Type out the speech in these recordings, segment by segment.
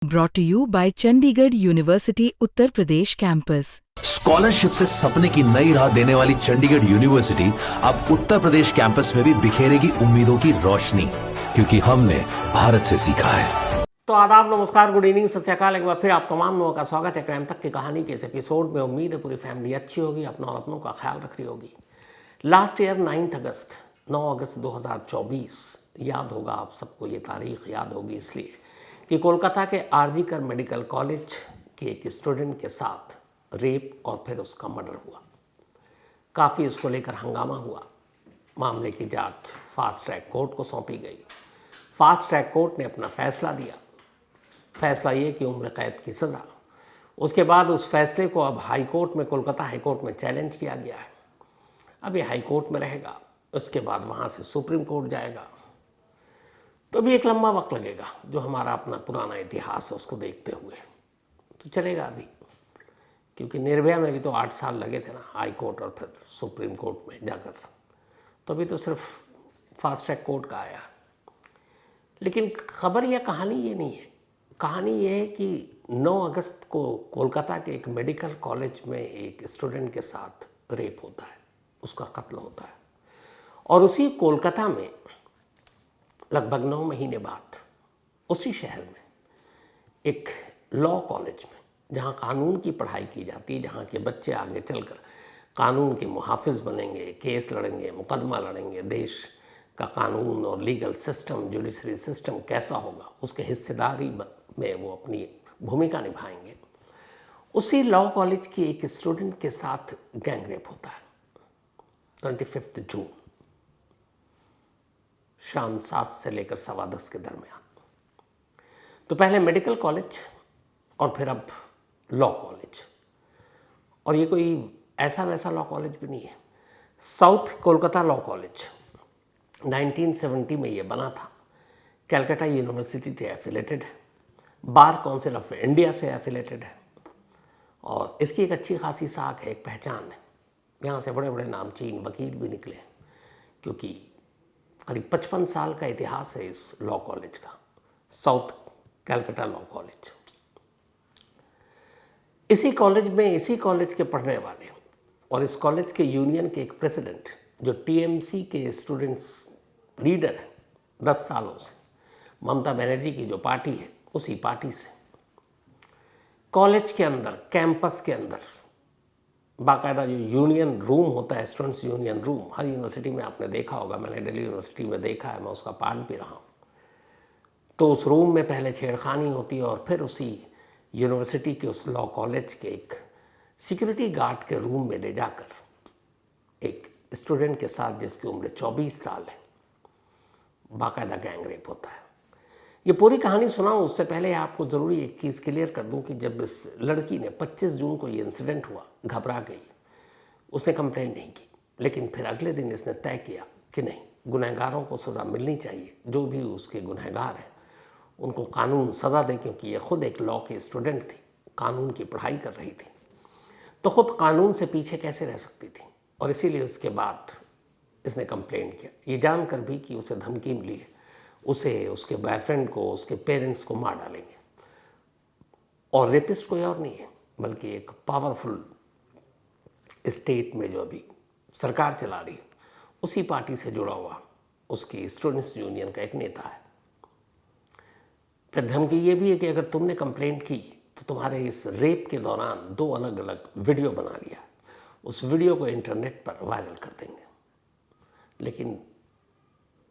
Brought to you by Chandigarh University Uttar Pradesh campus. Scholarship से सपने की नई राह देने वाली चंडीगढ़ यूनिवर्सिटी अब उत्तर प्रदेश कैंपस में भी बिखेरेगी उम्मीदों की रोशनी, क्योंकि हमने भारत से सीखा है। तो आदाब, नमस्कार, गुड इवनिंग, सत श्री अकाल। एक बार फिर आप तमाम लोगों का स्वागत है क्राइम तक की कहानी के इस एपिसोड में। उम्मीद है पूरी फैमिली अच्छी होगी, अपना और अपनों का ख्याल रख रही होगी। लास्ट ईयर 9 अगस्त 2024, याद होगा आप सबको, ये तारीख याद होगी इसलिए कि कोलकाता के आरजी कर मेडिकल कॉलेज के एक स्टूडेंट के साथ रेप और फिर उसका मर्डर हुआ। काफ़ी इसको लेकर हंगामा हुआ। मामले की जांच फास्ट ट्रैक कोर्ट को सौंपी गई। फास्ट ट्रैक कोर्ट ने अपना फैसला दिया। फैसला ये कि उम्र कैद की सज़ा। उसके बाद उस फैसले को अब हाई कोर्ट में, कोलकाता हाई कोर्ट में चैलेंज किया गया है। अब ये हाई कोर्ट में रहेगा, उसके बाद वहाँ से सुप्रीम कोर्ट जाएगा, तो भी एक लंबा वक्त लगेगा। जो हमारा अपना पुराना इतिहास है उसको देखते हुए तो चलेगा अभी, क्योंकि निर्भया में भी तो 8 साल लगे थे ना, हाई कोर्ट और फिर सुप्रीम कोर्ट में जाकर। तो अभी तो सिर्फ फास्ट ट्रैक कोर्ट का आया। लेकिन खबर या कहानी ये नहीं है। कहानी ये है कि 9 अगस्त को कोलकाता के एक मेडिकल कॉलेज में एक स्टूडेंट के साथ रेप होता है, उसका कत्ल होता है। और उसी कोलकाता में लगभग 9 महीने बाद उसी शहर में एक लॉ कॉलेज में, जहाँ कानून की पढ़ाई की जाती है, जहाँ के बच्चे आगे चलकर कानून के मुहाफिज बनेंगे, केस लड़ेंगे, मुकदमा लड़ेंगे, देश का कानून और लीगल सिस्टम, जुडिशरी सिस्टम कैसा होगा, उसके हिस्सेदारी में वो अपनी भूमिका निभाएंगे। उसी लॉ कॉलेज की एक स्टूडेंट के साथ गैंग रेप होता है 25 जून शाम 7 से लेकर 10:15 के दरमियान। तो पहले मेडिकल कॉलेज और फिर अब लॉ कॉलेज। और ये कोई ऐसा वैसा लॉ कॉलेज भी नहीं है। साउथ कोलकाता लॉ कॉलेज 1970 में ये बना था। कैलकाटा यूनिवर्सिटी से एफिलेटेड है, बार काउंसिल ऑफ इंडिया से एफिलेटेड है, और इसकी एक अच्छी खासी साख है, एक पहचान है। यहाँ से बड़े बड़े नामचीन वकील भी निकले हैं, क्योंकि करीब 55 साल का इतिहास है इस लॉ कॉलेज का, साउथ कैलकाटा लॉ कॉलेज। इसी कॉलेज के पढ़ने वाले और इस कॉलेज के यूनियन के एक प्रेसिडेंट, जो टीएमसी के स्टूडेंट्स लीडर हैं 10 सालों से, ममता बनर्जी की जो पार्टी है, उसी पार्टी से कॉलेज के अंदर, कैंपस के अंदर बाकायदा जो यूनियन रूम होता है, स्टूडेंट्स यूनियन रूम, हर यूनिवर्सिटी में आपने देखा होगा, मैंने दिल्ली यूनिवर्सिटी में देखा है, मैं उसका पार्ट भी रहा हूँ। तो उस रूम में पहले छेड़खानी होती है और फिर उसी यूनिवर्सिटी के उस लॉ कॉलेज के एक सिक्योरिटी गार्ड के रूम में ले जाकर एक स्टूडेंट के साथ, जिसकी उम्र 24 साल है, बाकायदा गैंग रेप होता है। ये पूरी कहानी सुनाऊं उससे पहले आपको ज़रूरी एक चीज़ क्लियर कर दूं कि जब इस लड़की ने 25 जून को ये इंसिडेंट हुआ, घबरा गई, उसने कंप्लेंट नहीं की, लेकिन फिर अगले दिन इसने तय किया कि नहीं, गुनहगारों को सज़ा मिलनी चाहिए। जो भी उसके गुनहगार हैं उनको कानून सज़ा दे, क्योंकि ये खुद एक लॉ की स्टूडेंट थी, कानून की पढ़ाई कर रही थी, तो खुद कानून से पीछे कैसे रह सकती थी। और इसीलिए उसके बाद इसने कंप्लेंट किया, ये जानकर भी कि उसे धमकी मिली है, उसे, उसके बॉयफ्रेंड को, उसके पेरेंट्स को मार डालेंगे। और रेपिस्ट कोई और नहीं है, बल्कि एक पावरफुल स्टेट में जो अभी सरकार चला रही है, उसी पार्टी से जुड़ा हुआ उसकी स्टूडेंट्स यूनियन का एक नेता है। फिर धमकी ये भी है कि अगर तुमने कंप्लेंट की तो तुम्हारे इस रेप के दौरान 2 अलग अलग वीडियो बना लिया, उस वीडियो को इंटरनेट पर वायरल कर देंगे। लेकिन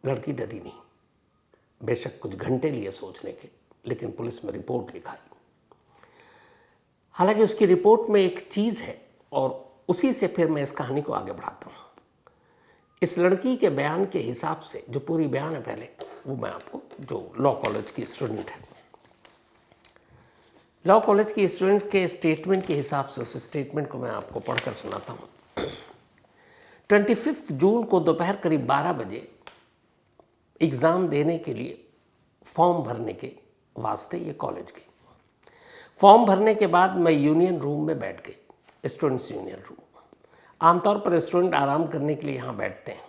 लड़की डरी नहीं, बेशक कुछ घंटे लिए सोचने के, लेकिन पुलिस में रिपोर्ट लिखाई। हालांकि उसकी रिपोर्ट में एक चीज़ है, और उसी से फिर मैं इस कहानी को आगे बढ़ाता हूँ। इस लड़की के बयान के हिसाब से, जो पूरी बयान है पहले वो मैं आपको, जो लॉ कॉलेज की स्टूडेंट है, लॉ कॉलेज की स्टूडेंट के स्टेटमेंट के हिसाब से, उस स्टेटमेंट को मैं आपको पढ़कर सुनाता हूँ। 25 जून को दोपहर करीब 12 बजे एग्ज़ाम देने के लिए फॉर्म भरने के वास्ते ये कॉलेज गई। फॉर्म भरने के बाद मैं यूनियन रूम में बैठ गई, स्टूडेंट्स यूनियन रूम। आमतौर पर स्टूडेंट आराम करने के लिए यहाँ बैठते हैं।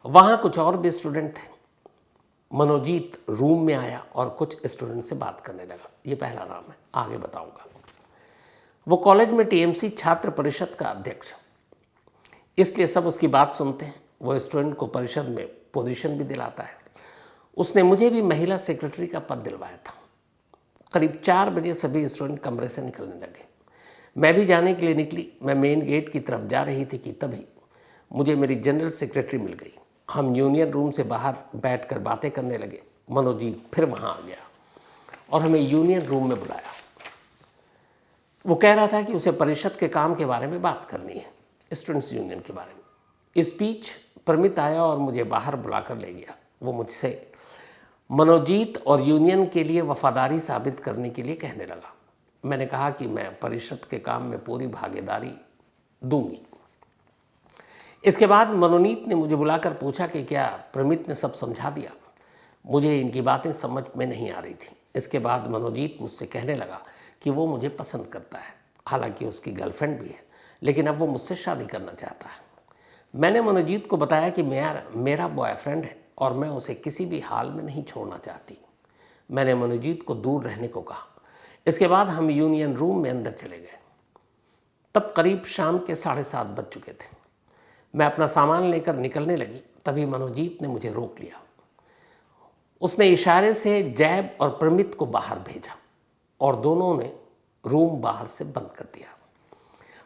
वहाँ कुछ और भी स्टूडेंट थे, मनोजीत रूम में आया और कुछ स्टूडेंट से बात करने लगा। ये पहला नाम है, आगे बताऊंगा। वो कॉलेज में टीएमसी छात्र परिषद का अध्यक्ष, इसलिए सब उसकी बात सुनते हैं। वो स्टूडेंट को परिषद में पोजीशन भी दिलाता है। उसने मुझे भी महिला सेक्रेटरी का पद दिलवाया था। करीब 4 बजे सभी स्टूडेंट कमरे से निकलने लगे। मैं भी जाने के लिए निकली। मैं मेन गेट की तरफ जा रही थी कि तभी मुझे मेरी जनरल सेक्रेटरी मिल गई। हम यूनियन रूम से बाहर बैठकर बातें करने लगे। मनोजीत फिर वहाँ आ गया और हमें यूनियन रूम में बुलाया। वो कह रहा था कि उसे परिषद के काम के बारे में बात करनी है, स्टूडेंट्स यूनियन के बारे में। इस बीच प्रमित आया और मुझे बाहर बुलाकर ले गया। वो मुझसे मनोजीत और यूनियन के लिए वफादारी साबित करने के लिए कहने लगा। मैंने कहा कि मैं परिषद के काम में पूरी भागीदारी दूंगी। इसके बाद मनोनीत ने मुझे बुलाकर पूछा कि क्या प्रमित ने सब समझा दिया। मुझे इनकी बातें समझ में नहीं आ रही थी। इसके बाद मनोजीत मुझसे कहने लगा कि वो मुझे पसंद करता है, हालांकि उसकी गर्लफ्रेंड भी है, लेकिन अब वो मुझसे शादी करना चाहता है। मैंने मनोजीत को बताया कि मेरा बॉयफ्रेंड है और मैं उसे किसी भी हाल में नहीं छोड़ना चाहती। मैंने मनोजीत को दूर रहने को कहा। इसके बाद हम यूनियन रूम में अंदर चले गए। तब करीब शाम के 7:30 बज चुके थे। मैं अपना सामान लेकर निकलने लगी, तभी मनोजीत ने मुझे रोक लिया। उसने इशारे से जैब और प्रमित को बाहर भेजा और दोनों ने रूम बाहर से बंद कर दिया।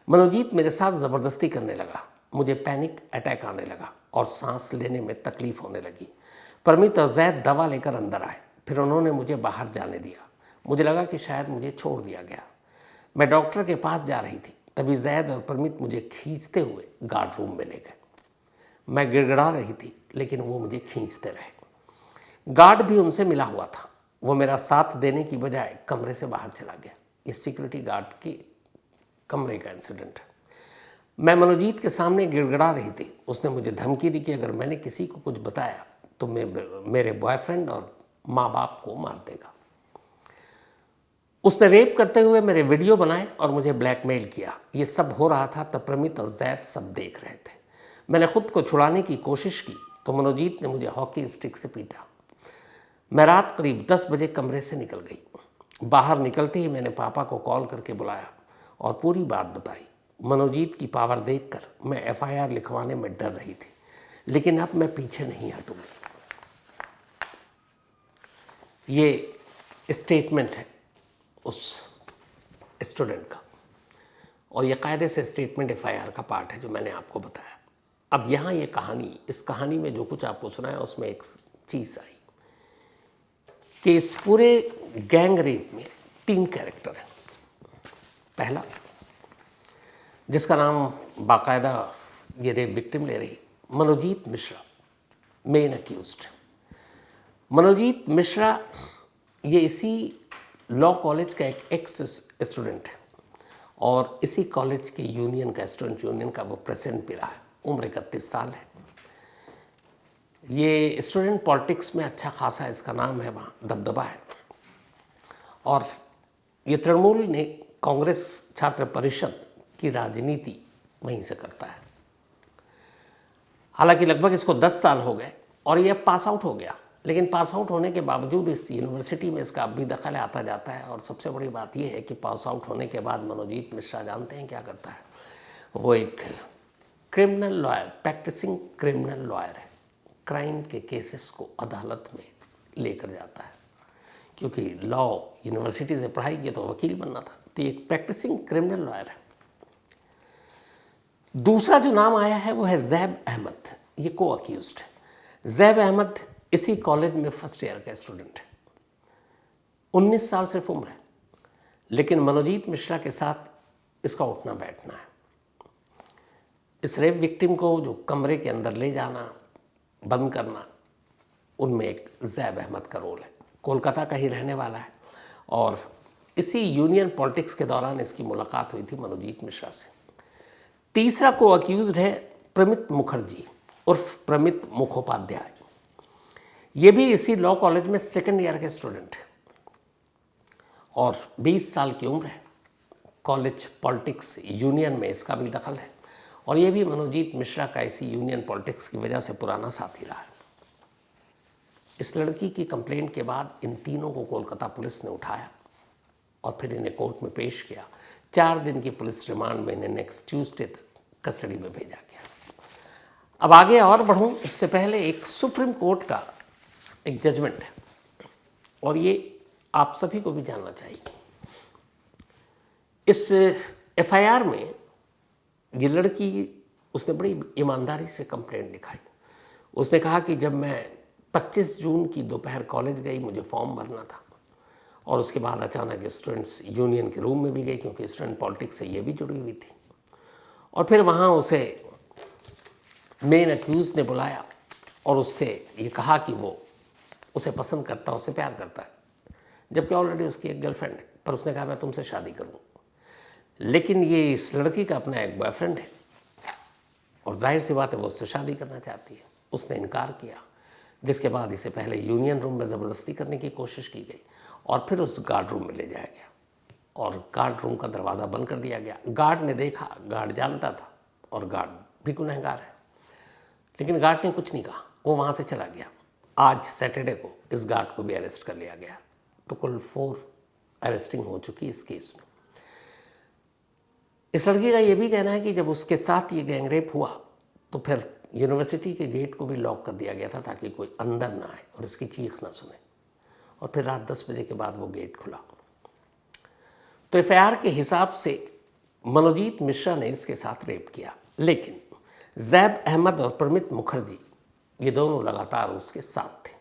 मनोजीत मेरे साथ ज़बरदस्ती करने लगा। मुझे पैनिक अटैक आने लगा और सांस लेने में तकलीफ होने लगी। प्रमित और जैद दवा लेकर अंदर आए। फिर उन्होंने मुझे बाहर जाने दिया। मुझे लगा कि शायद मुझे छोड़ दिया गया। मैं डॉक्टर के पास जा रही थी, तभी जैद और प्रमित मुझे खींचते हुए गार्ड रूम में ले गए। मैं गिड़गिड़ा रही थी, लेकिन वो मुझे खींचते रहे। गार्ड भी उनसे मिला हुआ था। वो मेरा साथ देने की बजाय कमरे से बाहर चला गया। ये सिक्योरिटी गार्ड के कमरे का इंसिडेंट है। मैं मनोजीत के सामने गिड़गिड़ा रही थी। उसने मुझे धमकी दी कि अगर मैंने किसी को कुछ बताया तो मेरे बॉयफ्रेंड और माँ बाप को मार देगा। उसने रेप करते हुए मेरे वीडियो बनाए और मुझे ब्लैकमेल किया। ये सब हो रहा था तब प्रमित और जैद सब देख रहे थे। मैंने खुद को छुड़ाने की कोशिश की तो मनोजीत ने मुझे हॉकी स्टिक से पीटा। मैं रात करीब 10 बजे कमरे से निकल गई। बाहर निकलते ही मैंने पापा को कॉल करके बुलाया और पूरी बात बताई। मनोजीत की पावर देखकर मैं एफआईआर लिखवाने में डर रही थी, लेकिन अब मैं पीछे नहीं हटूंगी। ये स्टेटमेंट है उस स्टूडेंट का और ये कायदे से स्टेटमेंट एफआईआर का पार्ट है जो मैंने आपको बताया। अब यहाँ ये कहानी, इस कहानी में जो कुछ आपको सुना है उसमें एक चीज़ आई कि इस पूरे गैंग रेप में 3 कैरेक्टर हैं। पहला, जिसका नाम बाकायदा ये रेप विक्टिम ले रही, मनोजीत मिश्रा, मेन अक्यूज्ड। मनोजीत मिश्रा ये इसी लॉ कॉलेज का एक एक्स स्टूडेंट है और इसी कॉलेज के यूनियन का, स्टूडेंट यूनियन का वो प्रेसिडेंट भी रहा है। उम्र 31 साल है। ये स्टूडेंट पॉलिटिक्स में अच्छा खासा इसका नाम है, वहाँ दबदबा है और ये तृणमूल ने कांग्रेस छात्र परिषद की राजनीति वहीं से करता है। हालांकि लगभग इसको 10 साल हो गए और ये पास आउट हो गया, लेकिन पास आउट होने के बावजूद इस यूनिवर्सिटी में इसका अब भी दखल आता जाता है। और सबसे बड़ी बात यह है कि पास आउट होने के बाद मनोजीत मिश्रा जानते हैं क्या करता है? वो एक criminal lawyer, practising criminal lawyer है। क्राइम के केसेस को अदालत में लेकर जाता है, क्योंकि लॉ यूनिवर्सिटी से पढ़ाई की तो वकील बनना था, तो एक प्रैक्टिसिंग क्रिमिनल लॉयर है। दूसरा जो नाम आया है वो है जैब अहमद। ये को अक्यूज्ड है। जैब अहमद इसी कॉलेज में फर्स्ट ईयर का स्टूडेंट है। 19 साल सिर्फ उम्र है, लेकिन मनोजीत मिश्रा के साथ इसका उठना बैठना है। इस रेप विक्टिम को जो कमरे के अंदर ले जाना, बंद करना, उनमें एक जैब अहमद का रोल है। कोलकाता का ही रहने वाला है और इसी यूनियन पॉलिटिक्स के दौरान इसकी मुलाकात हुई थी मनोजीत मिश्रा से। तीसरा को अक्यूज्ड है प्रमित मुखर्जी उर्फ प्रमित मुखोपाध्याय। ये भी इसी लॉ कॉलेज में सेकंड ईयर के स्टूडेंट है और 20 साल की उम्र है। कॉलेज पॉलिटिक्स यूनियन में इसका भी दखल है और ये भी मनोजीत मिश्रा का इसी यूनियन पॉलिटिक्स की वजह से पुराना साथी रहा है। इस लड़की की कंप्लेंट के बाद इन तीनों को कोलकाता पुलिस ने उठाया और फिर इन्हें कोर्ट में पेश किया। 4 दिन की पुलिस रिमांड में इन्हें नेक्स्ट ट्यूसडे तक कस्टडी में भेजा गया। अब आगे और बढ़ूं उससे पहले एक सुप्रीम कोर्ट का एक जजमेंट है और ये आप सभी को भी जानना चाहिए। इस एफआईआर में ये लड़की, उसने बड़ी ईमानदारी से कंप्लेंट लिखाई। उसने कहा कि जब मैं 25 जून की दोपहर कॉलेज गई, मुझे फॉर्म भरना था और उसके बाद अचानक स्टूडेंट्स यूनियन के रूम में भी गई क्योंकि स्टूडेंट पॉलिटिक्स से ये भी जुड़ी हुई थी। और फिर वहाँ उसे मेन अक्यूज ने बुलाया और उससे ये कहा कि वो उसे पसंद करता है, उससे प्यार करता है, जबकि ऑलरेडी उसकी एक गर्लफ्रेंड है। पर उसने कहा मैं तुमसे शादी करूँ। लेकिन ये इस लड़की का अपना एक बॉयफ्रेंड है और जाहिर सी बात है वो उससे शादी करना चाहती है। उसने इनकार किया, जिसके बाद इसे पहले यूनियन रूम में ज़बरदस्ती करने की कोशिश की गई और फिर उस गार्ड रूम में ले जाया गया और गार्ड रूम का दरवाज़ा बंद कर दिया गया। गार्ड ने देखा, गार्ड जानता था और गार्ड भी गुनहगार है, लेकिन गार्ड ने कुछ नहीं कहा, वो वहाँ से चला गया। आज सैटरडे को इस गार्ड को भी अरेस्ट कर लिया गया। तो कुल 4 अरेस्टिंग हो चुकी इस केस में। इस लड़की का ये भी कहना है कि जब उसके साथ ये गैंगरेप हुआ तो फिर यूनिवर्सिटी के गेट को भी लॉक कर दिया गया था ताकि कोई अंदर ना आए और इसकी चीख ना सुने, और फिर रात 10 बजे के बाद वो गेट खुला। तो एफआईआर के हिसाब से मनोजीत मिश्रा ने इसके साथ रेप किया, लेकिन जैब अहमद और प्रमित मुखर्जी ये दोनों लगातार उसके साथ थे।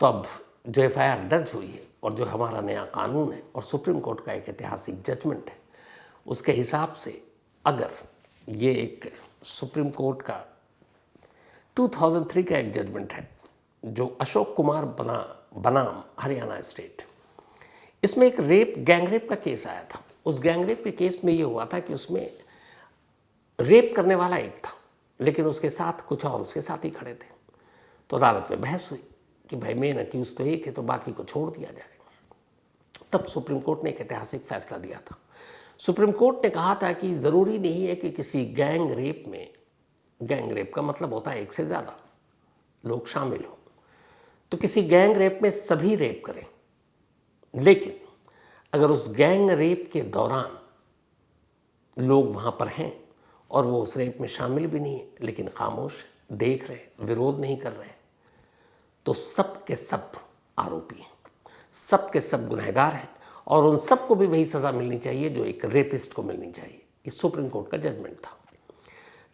तो अब जो एफआईआर दर्ज हुई है और जो हमारा नया कानून है और सुप्रीम कोर्ट का एक ऐतिहासिक जजमेंट है, उसके हिसाब से अगर ये एक सुप्रीम कोर्ट का 2003 का एक जजमेंट है जो अशोक कुमार बनाम हरियाणा स्टेट, इसमें एक गैंग रेप का केस आया था। उस गैंग रेप के केस में ये हुआ था कि उसमें रेप करने वाला एक था, लेकिन उसके साथ कुछ और उसके साथ ही खड़े थे। तो अदालत में बहस हुई कि भाई मेन अक्यूज तो एक है तो बाकी को छोड़ दिया जाए। तब सुप्रीम कोर्ट ने एक ऐतिहासिक फैसला दिया था। सुप्रीम कोर्ट ने कहा था कि ज़रूरी नहीं है कि किसी गैंग रेप में, गैंग रेप का मतलब होता है एक से ज़्यादा लोग शामिल हो, तो किसी गैंग रेप में सभी रेप करें, लेकिन अगर उस गैंग रेप के दौरान लोग वहाँ पर हैं और वो उस रेप में शामिल भी नहीं है लेकिन खामोश देख रहे, विरोध नहीं कर रहे, तो सब के सब आरोपी हैं, सब के सब गुनहगार हैं और उन सबको भी वही सज़ा मिलनी चाहिए जो एक रेपिस्ट को मिलनी चाहिए। इस सुप्रीम कोर्ट का जजमेंट था।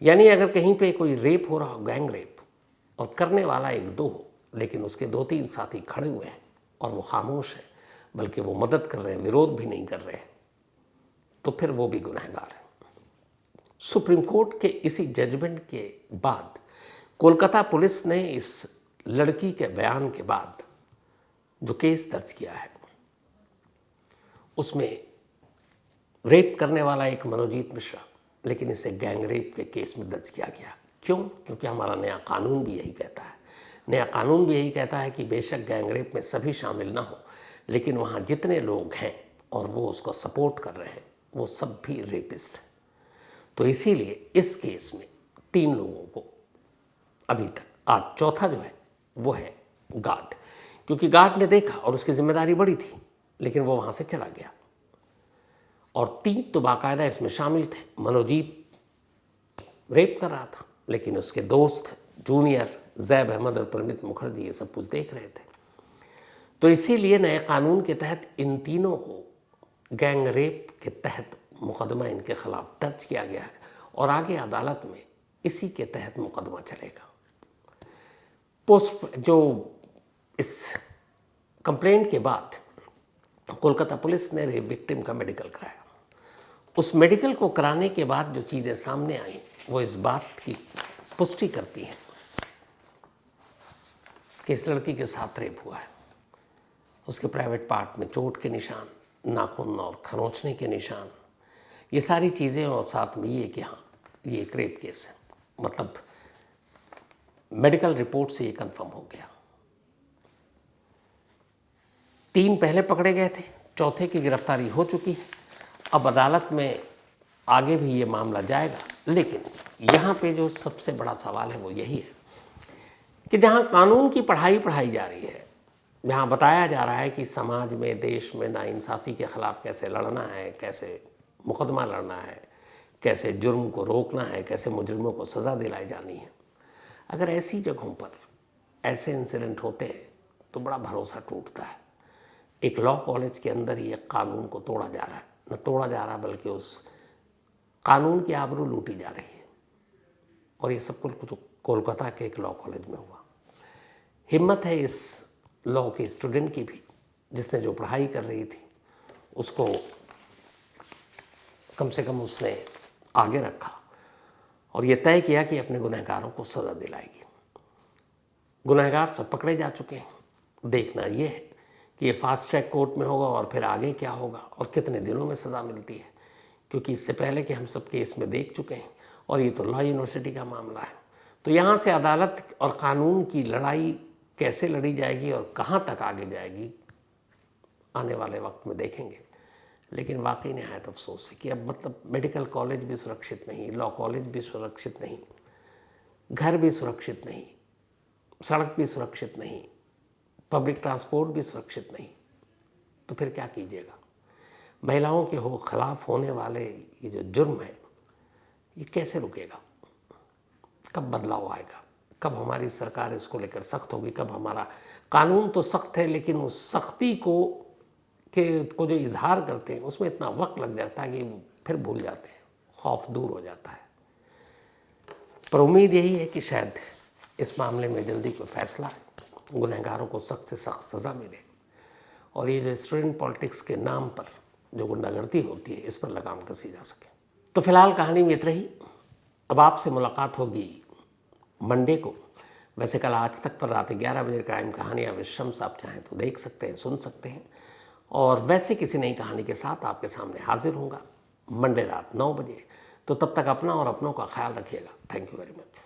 यानी अगर कहीं पे कोई रेप हो रहा हो, गैंग रेप, और करने वाला 1-2 हो, लेकिन उसके 2-3 साथी खड़े हुए हैं और वो खामोश है, बल्कि वो मदद कर रहे हैं, विरोध भी नहीं कर रहे हैं, तो फिर वो भी गुनहगार है। सुप्रीम कोर्ट के इसी जजमेंट के बाद कोलकाता पुलिस ने इस लड़की के बयान के बाद जो केस दर्ज किया है, उसमें रेप करने वाला एक मनोजीत मिश्रा, लेकिन इसे गैंग रेप के केस में दर्ज किया गया। क्यों? क्योंकि हमारा नया कानून भी यही कहता है। नया कानून भी यही कहता है कि बेशक गैंग रेप में सभी शामिल ना हो, लेकिन वहाँ जितने लोग हैं और वो उसको सपोर्ट कर रहे हैं, वो सब भी रेपिस्ट हैं। तो इसीलिए इस केस में 3 लोगों को अभी तक, आज चौथा जो है वो है गार्ड, क्योंकि गार्ड ने देखा और उसकी जिम्मेदारी बड़ी थी, लेकिन वो वहाँ से चला गया। और 3 तो बाकायदा इसमें शामिल थे। मनोजीत रेप कर रहा था, लेकिन उसके दोस्त जूनियर जैब अहमद और प्रमित मुखर्जी ये सब कुछ देख रहे थे। तो इसीलिए नए कानून के तहत इन तीनों को गैंग रेप के तहत मुकदमा इनके खिलाफ दर्ज किया गया है और आगे अदालत में इसी के तहत मुकदमा चलेगा। जो इस कंप्लेंट के बाद कोलकाता पुलिस ने रेप विक्टिम का मेडिकल कराया। उस मेडिकल को कराने के बाद जो चीज़ें सामने आई वो इस बात की पुष्टि करती हैं कि इस लड़की के साथ रेप हुआ है। उसके प्राइवेट पार्ट में चोट के निशान, नाखून और खरोंचने के निशान, ये सारी चीज़ें, और साथ में ये कि हाँ ये एक रेप केस है, मतलब मेडिकल रिपोर्ट से ये कंफर्म हो गया। 3 पहले पकड़े गए थे, चौथे की गिरफ्तारी हो चुकी है। अब अदालत में आगे भी ये मामला जाएगा, लेकिन यहाँ पे जो सबसे बड़ा सवाल है वो यही है कि जहाँ कानून की पढ़ाई पढ़ाई जा रही है, जहाँ बताया जा रहा है कि समाज में, देश में नाइंसाफ़ी के ख़िलाफ़ कैसे लड़ना है, कैसे मुकदमा लड़ना है, कैसे जुर्म को रोकना है, कैसे मुजरिमों को सज़ा दिलाई जानी है, अगर ऐसी जगहों पर ऐसे इंसिडेंट होते हैं तो बड़ा भरोसा टूटता है। एक लॉ कॉलेज के अंदर ही एक कानून को तोड़ा जा रहा है, न तोड़ा जा रहा बल्कि उस कानून की आबरू लूटी जा रही है। और ये सब कुछ कोलकाता के एक लॉ कॉलेज में हुआ। हिम्मत है इस लॉ के स्टूडेंट की भी, जिसने जो पढ़ाई कर रही थी उसको कम से कम उसने आगे रखा और ये तय किया कि अपने गुनहगारों को सज़ा दिलाएगी। गुनहगार सब पकड़े जा चुके हैं। देखना ये है कि ये फास्ट ट्रैक कोर्ट में होगा और फिर आगे क्या होगा और कितने दिनों में सज़ा मिलती है, क्योंकि इससे पहले कि हम सब केस में देख चुके हैं और ये तो लॉ यूनिवर्सिटी का मामला है। तो यहाँ से अदालत और कानून की लड़ाई कैसे लड़ी जाएगी और कहाँ तक आगे जाएगी, आने वाले वक्त में देखेंगे। लेकिन वाकई नहायत अफसोस है कि अब मतलब मेडिकल कॉलेज भी सुरक्षित नहीं, लॉ कॉलेज भी सुरक्षित नहीं, घर भी सुरक्षित नहीं, सड़क भी सुरक्षित नहीं, पब्लिक ट्रांसपोर्ट भी सुरक्षित नहीं, तो फिर क्या कीजिएगा। महिलाओं के खिलाफ होने वाले ये जो जुर्म है, ये कैसे रुकेगा? कब बदलाव आएगा? कब हमारी सरकार इसको लेकर सख्त होगी? कब हमारा कानून तो सख्त है लेकिन उस सख्ती को जो इजहार करते हैं उसमें इतना वक्त लग जाता है कि फिर भूल जाते हैं, खौफ दूर हो जाता है। पर उम्मीद यही है कि शायद इस मामले में जल्दी कोई फैसला है, गुनहगारों को सख्त से सख्त सज़ा मिले और ये जो स्टूडेंट पॉलिटिक्स के नाम पर जो गुंडागर्दी होती है इस पर लगाम कसी जा सके। तो फिलहाल कहानी में इतना ही। अब आपसे मुलाकात होगी मंडे को। वैसे कल आज तक पर रात 11 बजे क्राइम कहानियाँ विश्रम आप चाहें तो देख सकते हैं, सुन सकते हैं। और वैसे किसी नई कहानी के साथ आपके सामने हाजिर होऊंगा मंडे रात 9 बजे। तो तब तक अपना और अपनों का ख्याल रखिएगा। Thank you very much.